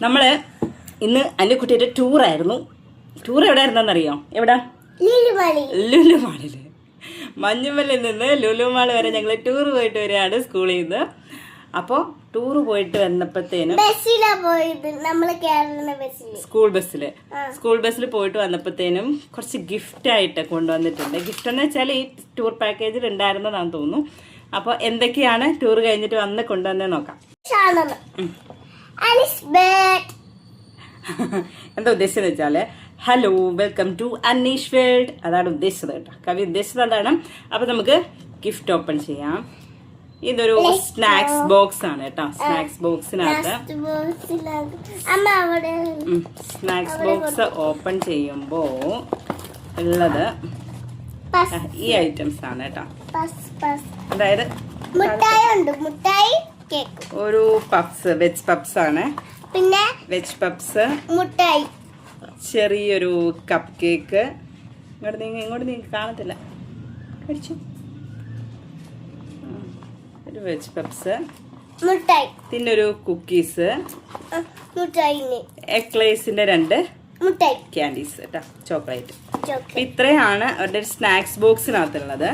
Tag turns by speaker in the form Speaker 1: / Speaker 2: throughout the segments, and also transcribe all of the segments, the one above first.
Speaker 1: നമ്മൾ ഇന്ന് അന്നുകുട്ടിയുടെ ടൂറായിരുന്നു. ടൂർ എവിടെ ആയിരുന്നെന്നറിയോ? എവിടെ? ലുലു മാളിൽ. മഞ്ഞുമലിൽ നിന്ന് ലുലു മാൾ വരെ ഞങ്ങൾ ടൂർ പോയിട്ട് വരികയാണ് സ്കൂളിൽ നിന്ന്. അപ്പോൾ ടൂർ പോയിട്ട് വന്നപ്പോഴത്തേനും സ്കൂൾ ബസ്സിൽ പോയിട്ട് വന്നപ്പോഴത്തേനും കുറച്ച് ഗിഫ്റ്റ് ആയിട്ട് കൊണ്ടുവന്നിട്ടുണ്ട്. ഗിഫ്റ്റ് എന്ന് വെച്ചാൽ ഈ ടൂർ പാക്കേജിൽ ഉണ്ടായിരുന്നതാണെന്ന് തോന്നുന്നു. അപ്പോൾ എന്തൊക്കെയാണ് ടൂർ കഴിഞ്ഞിട്ട് വന്ന് കൊണ്ടുവന്നേ നോക്കാം. എന്താ ഉദ്ദേശിച്ചെന്ന് വെച്ചാല് hello welcome to Aneesh world, അതാണ് ഉദ്ദേശിച്ചത് കേട്ടോ. കവി ഉദ്ദേശിച്ചത് അതാണ്. അപ്പൊ നമുക്ക് ഗിഫ്റ്റ് ഓപ്പൺ ചെയ്യാം. ഇതൊരു സ്നാക്സ് ബോക്സ് ആണ് കേട്ടോ. സ്നാക്സ് ബോക്സിനകത്ത് സ്നാക്സ് ബോക്സ് ഓപ്പൺ ചെയ്യുമ്പോ ഉള്ളത് ഈ ഐറ്റംസ് ആണ് കേട്ടോ. അതായത് ഒരു പപ്സ്, വെജ് പപ്സ് ആണ്. പിന്നെ വെജ് പപ്സ്, മുട്ടായി, ചെറിയൊരു കപ്പ് കേക്ക്. ഇങ്ങോട്ട് നീങ്ങി കാണത്തില്ല. കഴിച്ചു. ഒരു വെജ് പപ്സ്, മുട്ടായി, പിന്നെ ഒരു കുക്കീസ്, എക്ലേസിന്റെ 2 മുട്ടായി, ക്യാൻഡീസ് കേട്ടോ, ചോക്ലേറ്റ്. ഇത്രയാണ് അവരുടെ സ്നാക്സ് ബോക്സിനകത്തുള്ളത്.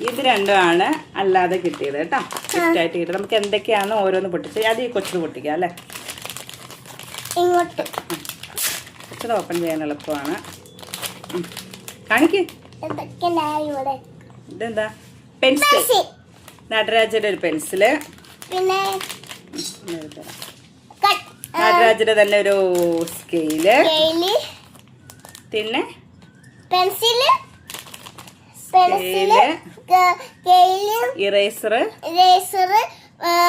Speaker 1: ഇത് രണ്ടുമാണ് അല്ലാതെ കിട്ടിയത് കേട്ടോ. ഗിഫ്റ്റ് ആയിട്ട് കിട്ടിയത്. നമുക്ക് എന്തൊക്കെയാണ് ഓരോന്ന് പൊട്ടിച്ച് അത് ഈ കൊച്ചിന് പൊട്ടിക്കാം അല്ലേ. കൊച്ചത് ഓപ്പൺ ചെയ്യാൻ എളുപ്പമാണ്. കാണിക്ക്. ഇതെന്താ? പെൻസിൽ. നടരാജയുടെ ഒരു പെൻസില്, പിന്നെ നടരാജയുടെ തന്നെ ഒരു സ്കെയില്, പിന്നെ പെൻസില്, ഇറേസർ,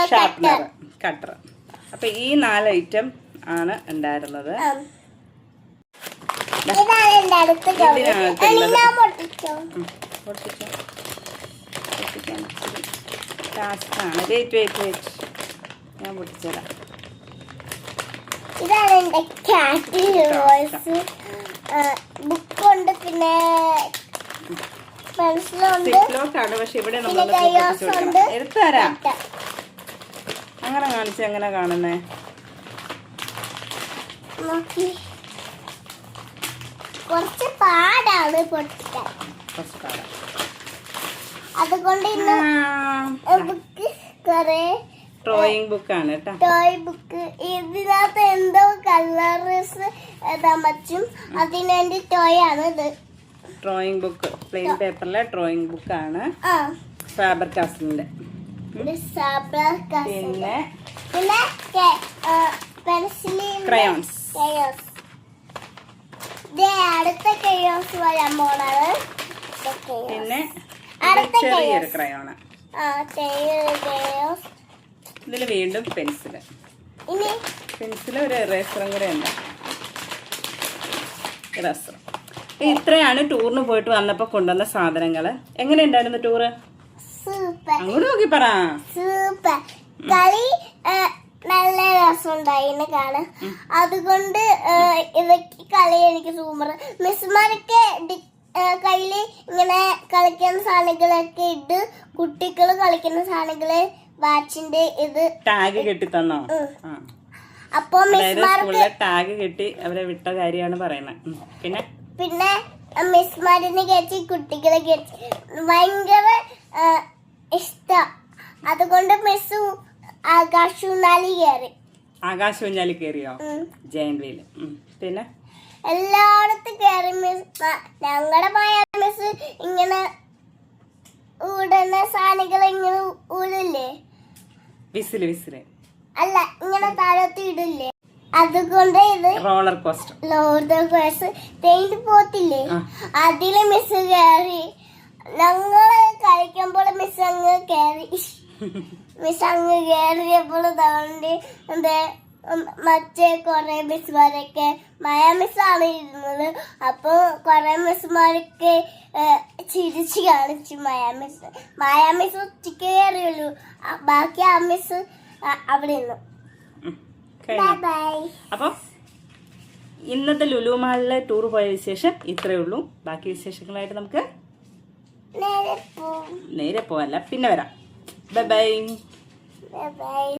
Speaker 1: ഷാർപ്പനർ, കട്ടർ. അപ്പൊ ഈ 4 ഐറ്റം ആണ് ഉണ്ടായിരുന്നത്. ഞാൻ പൊട്ടിച്ചേരാം.
Speaker 2: ഇതാണ് എന്റെ ക്യാറ്റ് വോയിസ്. ബുക്കുണ്ട്, പിന്നെ
Speaker 1: പെൻസിലുണ്ട്, പക്ഷെ ഇവിടെ എടുത്തുതരാം. അങ്ങനെ കാണിച്ച് എങ്ങനെ കാണുന്നേ?
Speaker 2: കുറച്ച് പാടാണ് പൊട്ടിക്കാൻ. അതുകൊണ്ട് ബുക്ക്
Speaker 1: ഡ്രോയിങ് ബുക്കാണ് കേട്ടോ.
Speaker 2: Toy book. ഇതിനകത്ത് എന്തോ കളേഴ്സ് എഴുതാൻ പറ്റും. അതിനുവേണ്ടി ടോയ് ആണ് ഇത്.
Speaker 1: ഡ്രോയിങ് ബുക്ക്, പ്ലെയിൻ പേപ്പറിലെ ഡ്രോയിങ് ബുക്കാണ്. ഫാബർ കാസ്റ്റിന്റെ. പിന്നെ
Speaker 2: പെൻസില്,
Speaker 1: ക്രയോൺസ്.
Speaker 2: അടുത്ത ക്രയോൺസ് വരാൻ പോണത്.
Speaker 1: പിന്നെ ചെറിയൊരു ക്രയോണ്. ഇതില് വീണ്ടും പെൻസില്, ഒരു ഇറേസറും കൂടെ ഉണ്ട്. ഇറേസർ. ഇത്രയാണ് ടൂറിന് പോയിട്ട് വന്നപ്പോ കൊണ്ടുവന്ന സാധനങ്ങള്. എങ്ങനെ ഉണ്ടായിരുന്നു ടൂറ്? അങ്ങോട്ട് നോക്കി പറ.
Speaker 2: സൂപ്പർ. കളി നല്ല രസമുണ്ടായിരുന്നു കാണാൻ. അതുകൊണ്ട് ഇതൊക്കെ കളി എനിക്ക് സൂപ്പർ. മിസ്സുമാരൊക്കെ കയ്യില് ഇങ്ങനെ കളിക്കുന്ന സാധനങ്ങളൊക്കെ ഇട്ട് കുട്ടികള് കളിക്കുന്ന സാധനങ്ങള് വാച്ചിന്റെ ഇത്
Speaker 1: ടാഗ് കെട്ടി തന്നോ?
Speaker 2: അപ്പൊ മിസ്സുമാർക്ക്
Speaker 1: ടാഗ് കെട്ടി അവരെ വിട്ട കാര്യമാണ് പറയുന്നത്. പിന്നെ
Speaker 2: മിസ്സുമാരിനെ കയറ്റി കുട്ടികളെ കയറ്റി ഭയങ്കര ഇഷ്ടം. അതുകൊണ്ട് മിസ്സു
Speaker 1: ആകാശൂഞ്ഞാലി കയറിയോ? Giant wheel. പിന്നെ
Speaker 2: എല്ലായിടത്തും കയറി. ഞങ്ങളുടെ മിസ് ഇങ്ങനെ ഊടുന്ന സാധനങ്ങൾ ഇങ്ങനെ ഊടില്ലേ? വിസില് അല്ല, ഇങ്ങനെ താഴത്ത് ഇടില്ലേ? അതുകൊണ്ട് ഇത്
Speaker 1: റോളർ കോസ്റ്റർ
Speaker 2: തേഞ്ഞു പോത്തില്ലേ? അതില് മിസ് കയറി. ഞങ്ങള് കളിക്കുമ്പോൾ മിസ് അങ്ങ് കയറി. മിസ് അങ്ങ് കയറിയപ്പോൾ അതുകൊണ്ട് മറ്റേ കൊറേ മിസ്സുമാരൊക്കെ മായ മിസ്സാണ് ഇരുന്നത്. അപ്പൊ കൊറേ മിസ്സുമാരൊക്കെ ചിരിച്ച് കാണിച്ചു. മായ മിസ് ഒറ്റയ്ക്ക് കയറിയുള്ളൂ. ബാക്കി ആ മിസ് അവിടെ നിന്നു.
Speaker 1: അപ്പൊ ഇന്നത്തെ ലുലു മാളിലെ ടൂർ പോയ വിശേഷം ഇത്രയേ ഉള്ളൂ. ബാക്കി വിശേഷങ്ങളായിട്ട് നമുക്ക്
Speaker 2: നേരെ പോവും.
Speaker 1: നേരെ പോവല്ല, പിന്നെ വരാം. Bye bye.
Speaker 2: ബൈ.